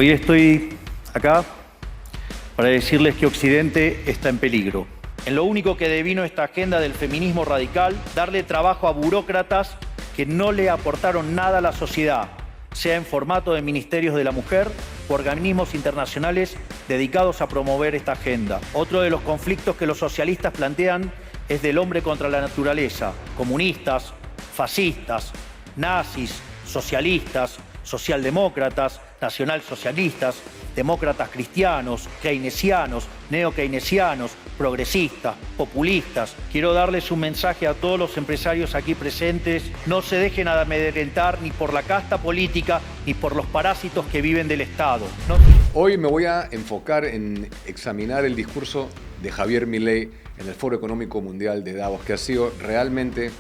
Hoy estoy acá para decirles que Occidente está en peligro. En lo único que devino esta agenda del feminismo radical, darle trabajo a burócratas que no le aportaron nada a la sociedad, sea en formato de ministerios de la mujer o organismos internacionales dedicados a promover esta agenda. Otro de los conflictos que los socialistas plantean es del hombre contra la naturaleza. Comunistas, fascistas, nazis, socialistas, socialdemócratas, nacionalsocialistas, demócratas cristianos, keynesianos, neokeynesianos, progresistas, populistas. Quiero darles un mensaje a todos los empresarios aquí presentes. No se dejen amedrentar ni por la casta política ni por los parásitos que viven del Estado. No. Hoy me voy a enfocar en examinar el discurso de Javier Milei en el Foro Económico Mundial de Davos, que ha sido realmente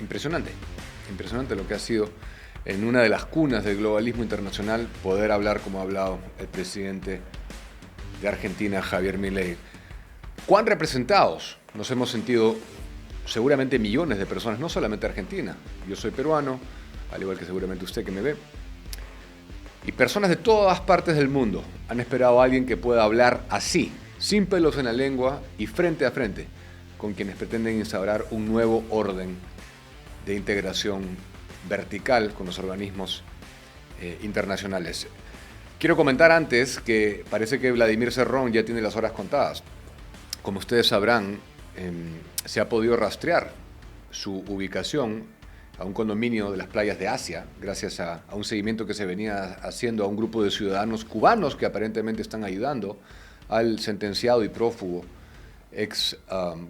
impresionante lo que ha sido en una de las cunas del globalismo internacional, poder hablar como ha hablado el presidente de Argentina, Javier Milei. ¿Cuán representados nos hemos sentido seguramente millones de personas, no solamente Argentina? Yo soy peruano, al igual que seguramente usted que me ve. Y personas de todas partes del mundo han esperado a alguien que pueda hablar así, sin pelos en la lengua y frente a frente, con quienes pretenden instaurar un nuevo orden de integración vertical con los organismos internacionales. Quiero comentar antes que parece que Vladimir Cerrón ya tiene las horas contadas. Como ustedes sabrán, se ha podido rastrear su ubicación a un condominio de las playas de Asia, gracias a un seguimiento que se venía haciendo a un grupo de ciudadanos cubanos que aparentemente están ayudando al sentenciado y prófugo ex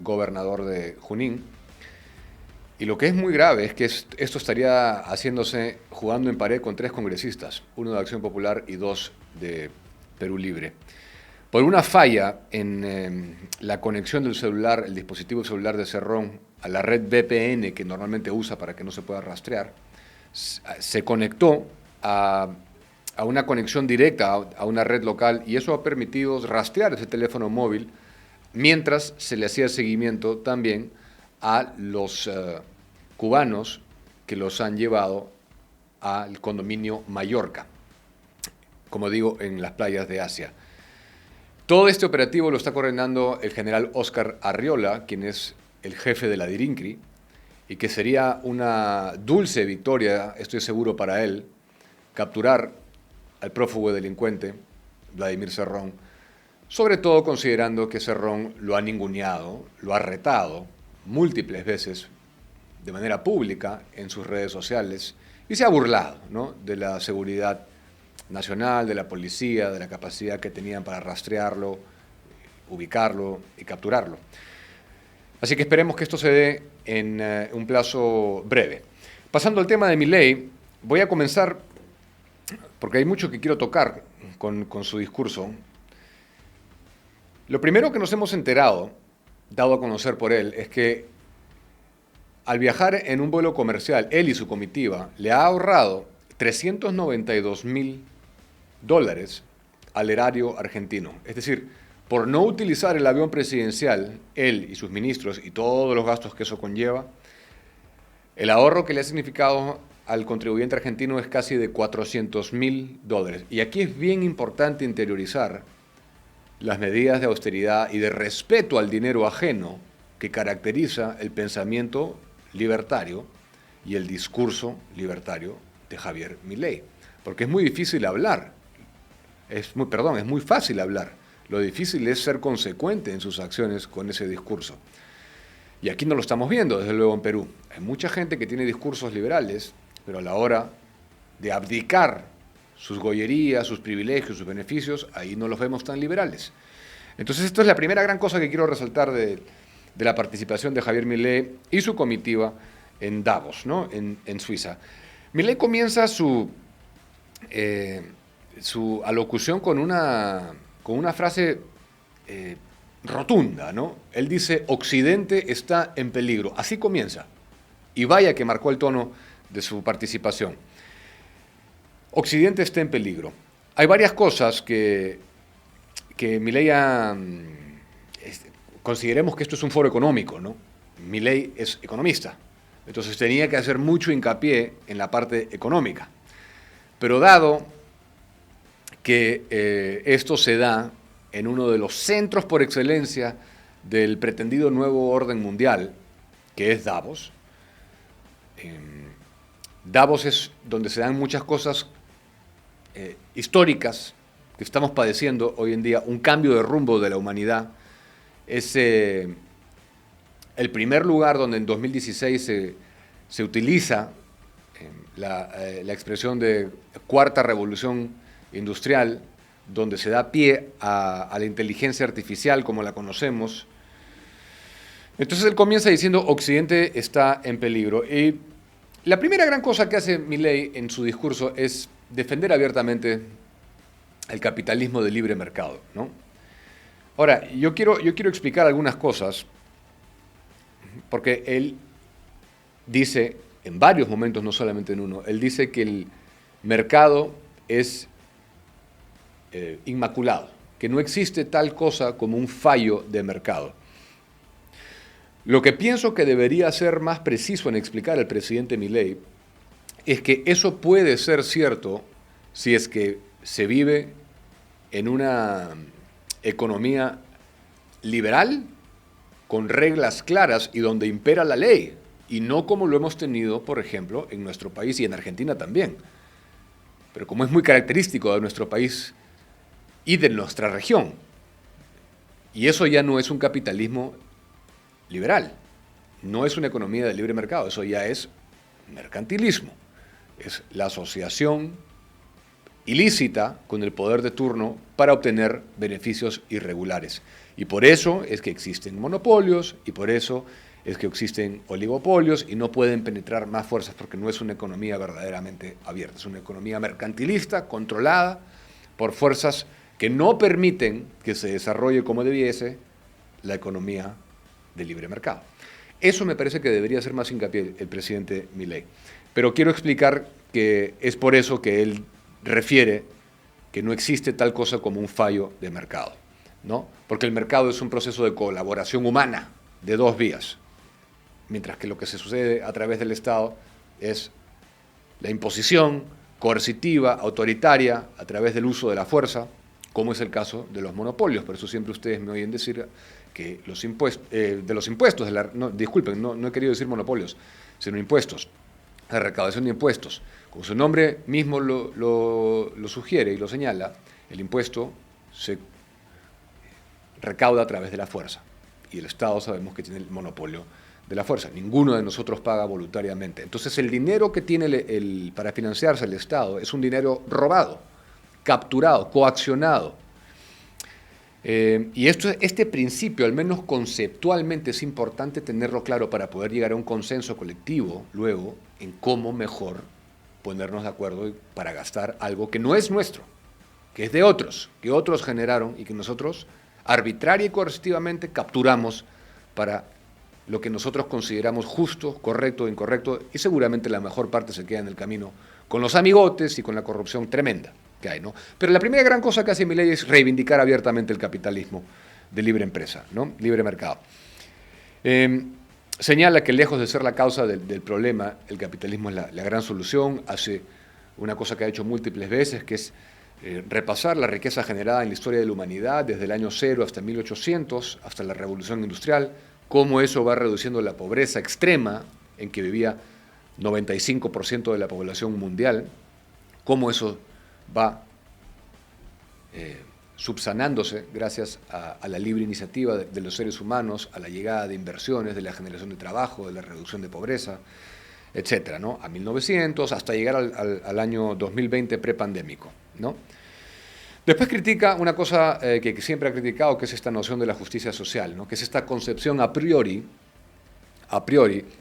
gobernador de Junín. Y lo que es muy grave es que esto estaría haciéndose jugando en pared con 3 congresistas, 1 de Acción Popular y 2 de Perú Libre. Por una falla en la conexión del celular, el dispositivo celular de Cerrón, a la red VPN que normalmente usa para que no se pueda rastrear, se conectó a una conexión directa a una red local y eso ha permitido rastrear ese teléfono móvil mientras se le hacía seguimiento también a los cubanos que los han llevado al condominio Mallorca, como digo, en las playas de Asia. Todo este operativo lo está coordinando el general Óscar Arriola, quien es el jefe de la DIRINCRI, y que sería una dulce victoria, estoy seguro para él, capturar al prófugo delincuente Vladimir Cerrón, sobre todo considerando que Cerrón lo ha ninguneado, lo ha retado múltiples veces de manera pública en sus redes sociales y se ha burlado, ¿no?, de la seguridad nacional, de la policía, de la capacidad que tenían para rastrearlo, ubicarlo y capturarlo. Así que esperemos que esto se dé en un plazo breve. Pasando al tema de Milei, voy a comenzar, porque hay mucho que quiero tocar con su discurso. Lo primero que nos hemos enterado, dado a conocer por él, es que al viajar en un vuelo comercial, él y su comitiva le ha ahorrado $392,000 al erario argentino. Es decir, por no utilizar el avión presidencial, él y sus ministros y todos los gastos que eso conlleva, el ahorro que le ha significado al contribuyente argentino es casi de $400,000. Y aquí es bien importante interiorizar las medidas de austeridad y de respeto al dinero ajeno que caracteriza el pensamiento libertario y el discurso libertario de Javier Milei. Porque es muy difícil hablar, es muy fácil hablar. Lo difícil es ser consecuente en sus acciones con ese discurso. Y aquí no lo estamos viendo, desde luego, en Perú. Hay mucha gente que tiene discursos liberales, pero a la hora de abdicar sus gollerías, sus privilegios, sus beneficios, ahí no los vemos tan liberales. Entonces, esto es la primera gran cosa que quiero resaltar de la participación de Javier Milei y su comitiva en Davos, ¿no?, en Suiza. Milei comienza su alocución con una frase rotunda, ¿no? Él dice: Occidente está en peligro. Así comienza. Y vaya que marcó el tono de su participación. Occidente está en peligro. Hay varias cosas que Milei consideremos que esto es un foro económico, ¿no? Milei es economista, entonces tenía que hacer mucho hincapié en la parte económica. Pero dado que esto se da en uno de los centros por excelencia del pretendido nuevo orden mundial, que es Davos. Davos es donde se dan muchas cosas históricas que estamos padeciendo hoy en día, un cambio de rumbo de la humanidad. Es el primer lugar donde en 2016 se utiliza la expresión de cuarta revolución industrial, donde se da pie a la inteligencia artificial como la conocemos. Entonces él comienza diciendo Occidente está en peligro. Y la primera gran cosa que hace Milei en su discurso es defender abiertamente el capitalismo de libre mercado, ¿no? Ahora, yo quiero explicar algunas cosas, porque él dice en varios momentos, no solamente en uno, él dice que el mercado es inmaculado, que no existe tal cosa como un fallo de mercado. Lo que pienso que debería ser más preciso en explicar el presidente Milei es que eso puede ser cierto si es que se vive en una economía liberal, con reglas claras y donde impera la ley, y no como lo hemos tenido, por ejemplo, en nuestro país y en Argentina también. Pero como es muy característico de nuestro país y de nuestra región. Y eso ya no es un capitalismo liberal, no es una economía de libre mercado, eso ya es mercantilismo. Es la asociación ilícita con el poder de turno para obtener beneficios irregulares. Y por eso es que existen monopolios, y por eso es que existen oligopolios, y no pueden penetrar más fuerzas porque no es una economía verdaderamente abierta. Es una economía mercantilista, controlada por fuerzas que no permiten que se desarrolle como debiese la economía de libre mercado. Eso me parece que debería hacer más hincapié el presidente Milei. Pero quiero explicar que es por eso que él refiere que no existe tal cosa como un fallo de mercado, ¿no? Porque el mercado es un proceso de colaboración humana de dos vías, mientras que lo que se sucede a través del Estado es la imposición coercitiva, autoritaria, a través del uso de la fuerza, como es el caso de los monopolios. Por eso siempre ustedes me oyen decir que los impuestos, disculpen, no he querido decir monopolios, sino impuestos, la recaudación de impuestos. Como su nombre mismo lo sugiere y lo señala, el impuesto se recauda a través de la fuerza. Y el Estado sabemos que tiene el monopolio de la fuerza. Ninguno de nosotros paga voluntariamente. Entonces el dinero que tiene para financiarse el Estado es un dinero robado, capturado, coaccionado. Y este principio, al menos conceptualmente, es importante tenerlo claro para poder llegar a un consenso colectivo luego en cómo mejor ponernos de acuerdo para gastar algo que no es nuestro, que es de otros, que otros generaron y que nosotros arbitraria y coercitivamente capturamos para lo que nosotros consideramos justo, correcto, incorrecto, y seguramente la mejor parte se queda en el camino con los amigotes y con la corrupción tremenda que hay, ¿no? Pero la primera gran cosa que hace Milei es reivindicar abiertamente el capitalismo de libre empresa, ¿no? Libre mercado. Señala que lejos de ser la causa del problema, el capitalismo es la gran solución. Hace una cosa que ha hecho múltiples veces, que es repasar la riqueza generada en la historia de la humanidad desde el año 0 hasta 1800, hasta la Revolución Industrial, cómo eso va reduciendo la pobreza extrema en que vivía 95% de la población mundial, cómo eso va subsanándose gracias a la libre iniciativa de los seres humanos, a la llegada de inversiones, de la generación de trabajo, de la reducción de pobreza, etcétera, ¿no? A 1900 hasta llegar al año 2020 prepandémico, ¿no? Después critica una cosa que siempre ha criticado, que es esta noción de la justicia social, ¿no? Que es esta concepción a priori,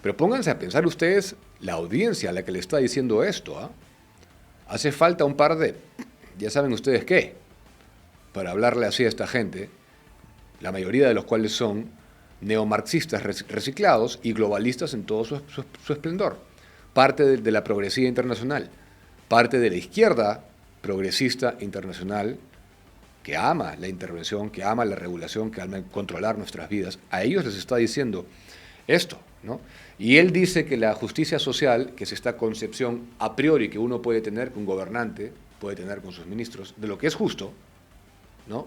pero pónganse a pensar ustedes la audiencia a la que le está diciendo esto, ¿eh? Hace falta un par de, ya saben ustedes qué, para hablarle así a esta gente, la mayoría de los cuales son neomarxistas reciclados y globalistas en todo su esplendor. Parte de la progresía internacional, parte de la izquierda progresista internacional que ama la intervención, que ama la regulación, que ama controlar nuestras vidas. A ellos les está diciendo esto, ¿no? Y él dice que la justicia social, que es esta concepción a priori que uno puede tener, que un gobernante puede tener con sus ministros, de lo que es justo, ¿no?,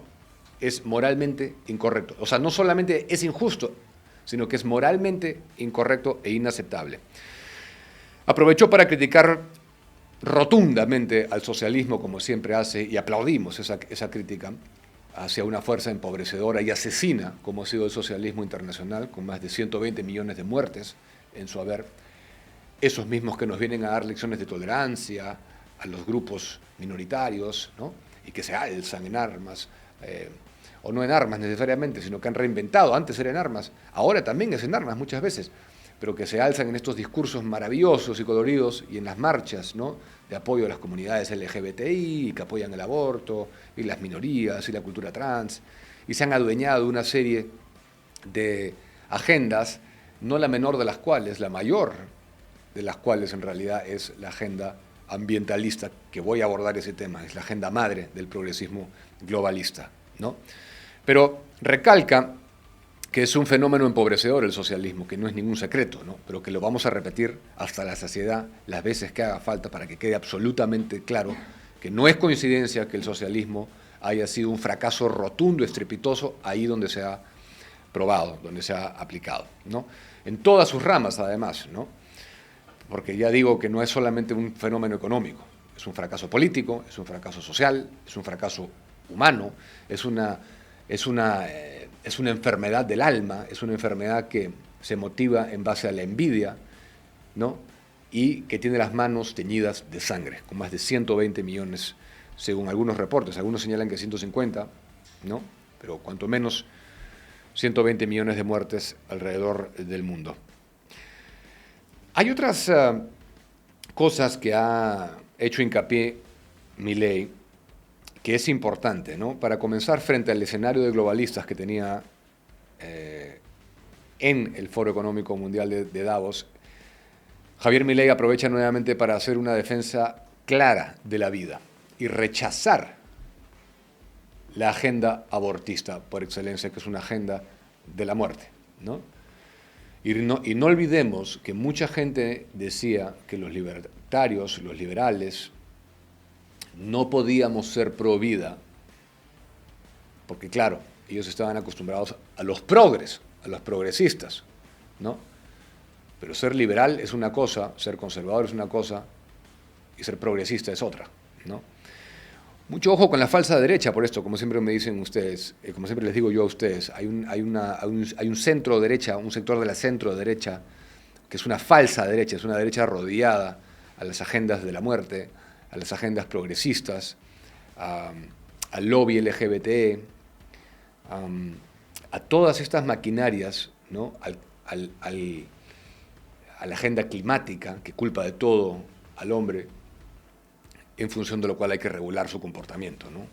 es moralmente incorrecto. O sea, no solamente es injusto, sino que es moralmente incorrecto e inaceptable. Aprovechó para criticar rotundamente al socialismo, como siempre hace, y aplaudimos esa crítica hacia una fuerza empobrecedora y asesina, como ha sido el socialismo internacional, con más de 120 millones de muertes en su haber. Esos mismos que nos vienen a dar lecciones de tolerancia a los grupos minoritarios, ¿no?, y que se alzan en armas, o no en armas necesariamente, sino que han reinventado, antes eran armas, ahora también es en armas muchas veces, pero que se alzan en estos discursos maravillosos y coloridos y en las marchas, ¿no?, de apoyo a las comunidades LGBTI, que apoyan el aborto, y las minorías, y la cultura trans, y se han adueñado de una serie de agendas, no la menor de las cuales, la mayor de las cuales en realidad es la agenda ambientalista, que voy a abordar ese tema, es la agenda madre del progresismo globalista, ¿no? Pero recalca que es un fenómeno empobrecedor el socialismo, que no es ningún secreto, ¿no?, pero que lo vamos a repetir hasta la saciedad las veces que haga falta para que quede absolutamente claro que no es coincidencia que el socialismo haya sido un fracaso rotundo, estrepitoso, ahí donde se ha probado, donde se ha aplicado, ¿no?, en todas sus ramas además, ¿no?, porque ya digo que no es solamente un fenómeno económico, es un fracaso político, es un fracaso social, es un fracaso humano, es una enfermedad del alma, es una enfermedad que se motiva en base a la envidia, ¿no?, y que tiene las manos teñidas de sangre, con más de 120 millones, según algunos reportes. Algunos señalan que 150, ¿no?, pero cuanto menos 120 millones de muertes alrededor del mundo. Hay otras cosas que ha hecho hincapié Milei, que es importante, ¿no? Para comenzar, frente al escenario de globalistas que tenía en el Foro Económico Mundial de Davos, Javier Milei aprovecha nuevamente para hacer una defensa clara de la vida y rechazar la agenda abortista por excelencia, que es una agenda de la muerte, ¿no? Y no olvidemos que mucha gente decía que los libertarios, los liberales, no podíamos ser pro vida, porque claro, ellos estaban acostumbrados a los progres, a los progresistas, ¿no? Pero ser liberal es una cosa, ser conservador es una cosa, y ser progresista es otra, ¿no? Mucho ojo con la falsa derecha por esto, como siempre me dicen ustedes, como siempre les digo yo a ustedes, hay un centro derecha, un sector de la centro derecha, que es una falsa derecha, es una derecha rodeada a las agendas de la muerte, a las agendas progresistas, al lobby LGBT, a todas estas maquinarias, ¿no?, a la agenda climática que culpa de todo al hombre, en función de lo cual hay que regular su comportamiento, ¿no?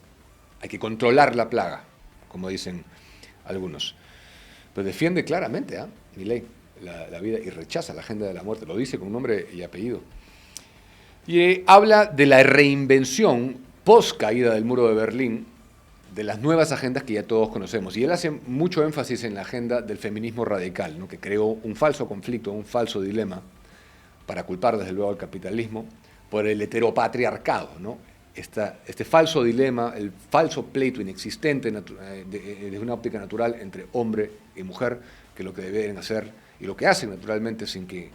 Hay que controlar la plaga, como dicen algunos. Pero defiende claramente Milei la vida y rechaza la agenda de la muerte, lo dice con nombre y apellido. Y habla de la reinvención post caída del muro de Berlín, de las nuevas agendas que ya todos conocemos. Y él hace mucho énfasis en la agenda del feminismo radical, ¿no?, que creó un falso conflicto, un falso dilema, para culpar desde luego al capitalismo, por el heteropatriarcado, ¿no? Este falso dilema, el falso pleito inexistente desde una óptica natural entre hombre y mujer, que lo que deben hacer, y lo que hacen naturalmente sin que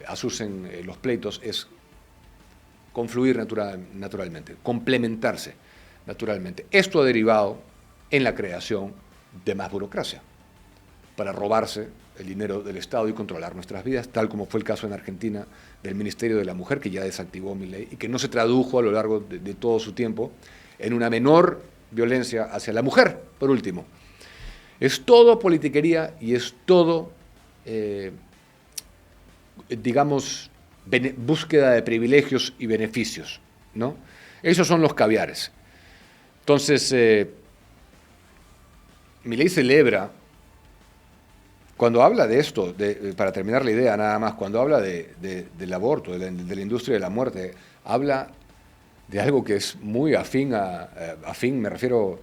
asusen los pleitos, es confluir naturalmente, complementarse naturalmente. Esto ha derivado en la creación de más burocracia, para robarse el dinero del Estado y controlar nuestras vidas, tal como fue el caso en Argentina del Ministerio de la Mujer, que ya desactivó Milei y que no se tradujo a lo largo de todo su tiempo en una menor violencia hacia la mujer, por último. Es todo politiquería y es todo, digamos, búsqueda de privilegios y beneficios, ¿no? Esos son los caviares. Entonces, Milei celebra, cuando habla de esto, para terminar la idea nada más, cuando habla del aborto, de la industria de la muerte, habla de algo que es muy afín, me refiero,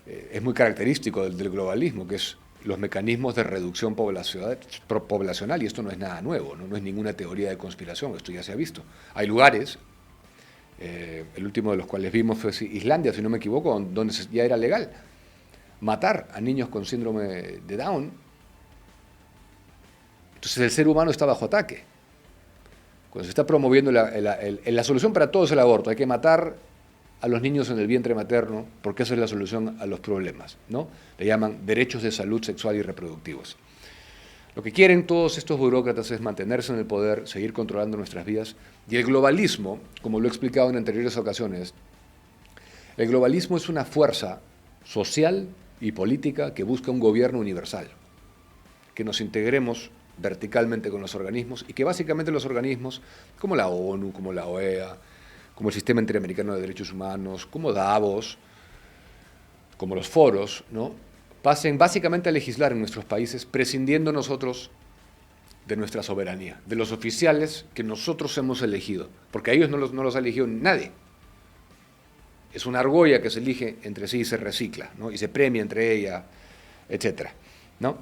es muy característico del globalismo, que es los mecanismos de reducción poblacional, y esto no es nada nuevo, no es ninguna teoría de conspiración, esto ya se ha visto. Hay lugares el último de los cuales vimos fue Islandia, si no me equivoco, donde ya era legal matar a niños con síndrome de Down. Entonces el ser humano está bajo ataque. Cuando se está promoviendo la solución para todo es el aborto, hay que matar a los niños en el vientre materno porque esa es la solución a los problemas, ¿no? Le llaman derechos de salud sexual y reproductivos. Lo que quieren todos estos burócratas es mantenerse en el poder, seguir controlando nuestras vidas. Y el globalismo, como lo he explicado en anteriores ocasiones, el globalismo es una fuerza social y política que busca un gobierno universal, que nos integremos verticalmente con los organismos y que básicamente los organismos, como la ONU, como la OEA, como el Sistema Interamericano de Derechos Humanos, como Davos, como los foros, ¿no?, pasen básicamente a legislar en nuestros países, prescindiendo nosotros de nuestra soberanía, de los oficiales que nosotros hemos elegido, porque a ellos no los ha elegido nadie. Es una argolla que se elige entre sí y se recicla, ¿no?, y se premia entre ella, etc., ¿no?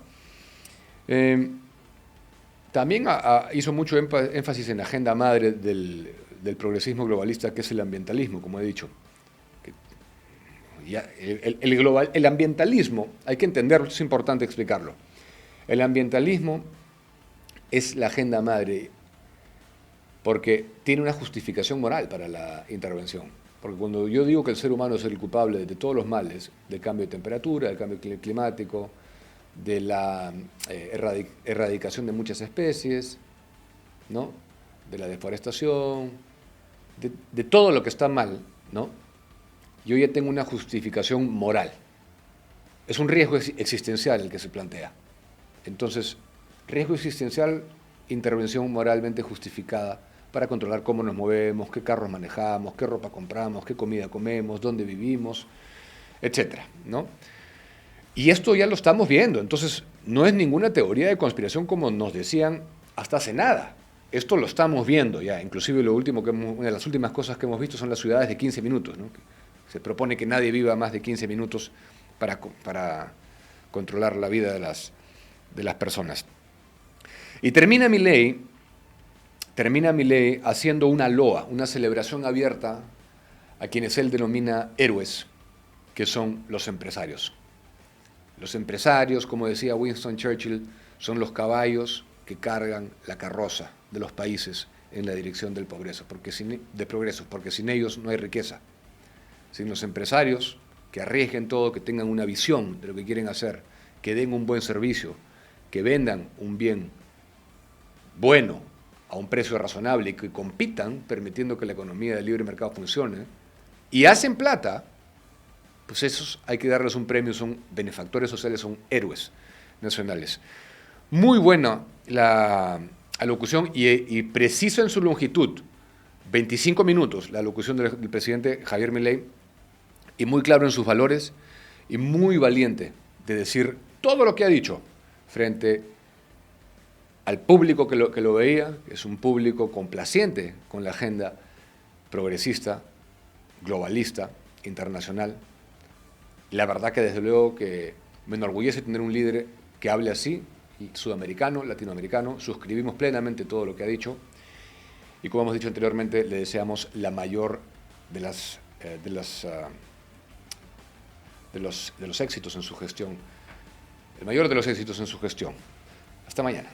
También hizo mucho énfasis en la agenda madre del progresismo globalista, que es el ambientalismo, como he dicho. El ambientalismo, hay que entenderlo, es importante explicarlo. El ambientalismo es la agenda madre porque tiene una justificación moral para la intervención. Porque cuando yo digo que el ser humano es el culpable de todos los males, del cambio de temperatura, del cambio climático, de la erradicación de muchas especies, ¿no?, de la deforestación, de todo lo que está mal, ¿no?, yo ya tengo una justificación moral. Es un riesgo existencial el que se plantea. Entonces, riesgo existencial, intervención moralmente justificada para controlar cómo nos movemos, qué carros manejamos, qué ropa compramos, qué comida comemos, dónde vivimos, etcétera, ¿no? Y esto ya lo estamos viendo. Entonces, no es ninguna teoría de conspiración como nos decían hasta hace nada. Esto lo estamos viendo ya. Inclusive una de las últimas cosas que hemos visto son las ciudades de 15 minutos, ¿no? Se propone que nadie viva más de 15 minutos para controlar la vida de las personas. Y termina mi ley haciendo una loa, una celebración abierta a quienes él denomina héroes, que son los empresarios. Los empresarios, como decía Winston Churchill, son los caballos que cargan la carroza de los países en la dirección del progreso, porque sin ellos no hay riqueza. Sin los empresarios que arriesguen todo, que tengan una visión de lo que quieren hacer, que den un buen servicio, que vendan un bien bueno a un precio razonable y que compitan permitiendo que la economía del libre mercado funcione y hacen plata, pues esos hay que darles un premio, son benefactores sociales, son héroes nacionales. Muy buena la alocución y preciso en su longitud, 25 minutos la alocución del presidente Javier Milei, y muy claro en sus valores y muy valiente de decir todo lo que ha dicho frente al público que lo veía, que es un público complaciente con la agenda progresista, globalista, internacional. La verdad que desde luego que me enorgullece tener un líder que hable así, sudamericano, latinoamericano. Suscribimos plenamente todo lo que ha dicho y, como hemos dicho anteriormente, le deseamos la mayor de los éxitos en su gestión, el mayor de los éxitos en su gestión. Hasta mañana.